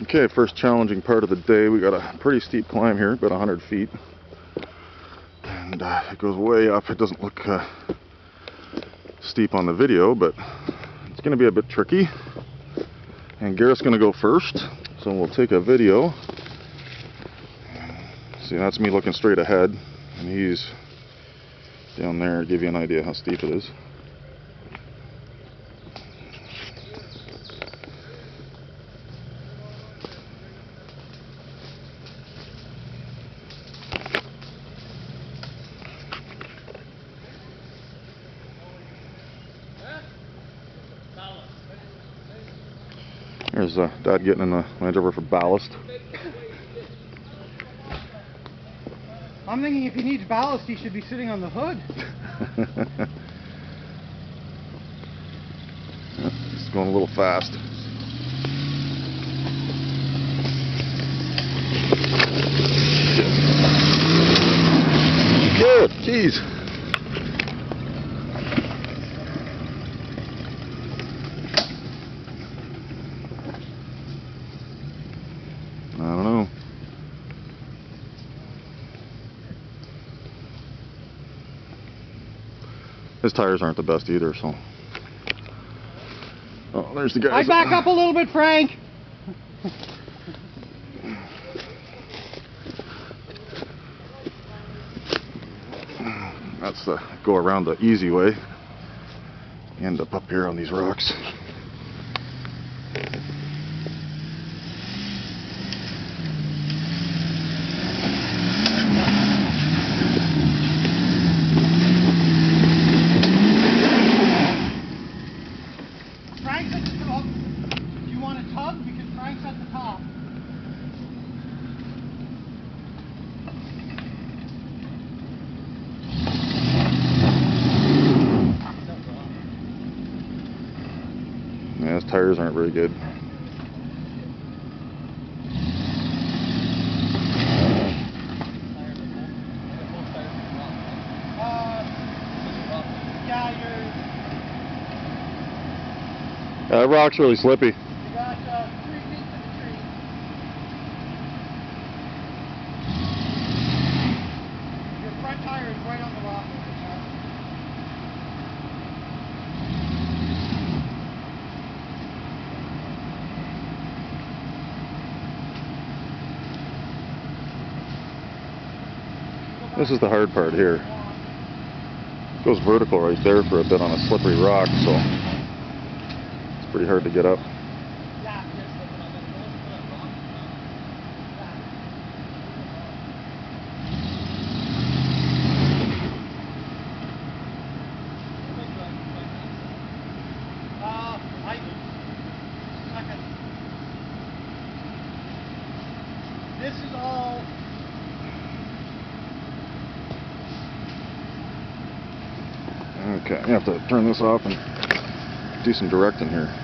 Okay, first challenging part of the day. We got a pretty steep climb here, about 100 feet. And it goes way up. It doesn't look steep on the video, but it's going to be a bit tricky. And Garrett's going to go first, so we'll take a video. See, that's me looking straight ahead, and he's down there to give you an idea how steep it is. There's Dad getting in the Land Rover for ballast. I'm thinking if he needs ballast, he should be sitting on the hood. It's going a little fast. Good, jeez. I don't know. His tires aren't the best either, so. Oh, there's the guy. I back up a little bit, Frank. That's the go around the easy way. You end up here on these rocks. Frank's at the top. Do you want a tug? Because Frank's at the top. Yeah, his tires aren't very good. Yeah, That rock's really slippy. you got 3 feet to the tree. Your front tire is right on the rock. This is the hard part here. It goes vertical right there for a bit on a slippery rock, so it's pretty hard to get up. This is all. Okay, you have to turn this off and do some directing here.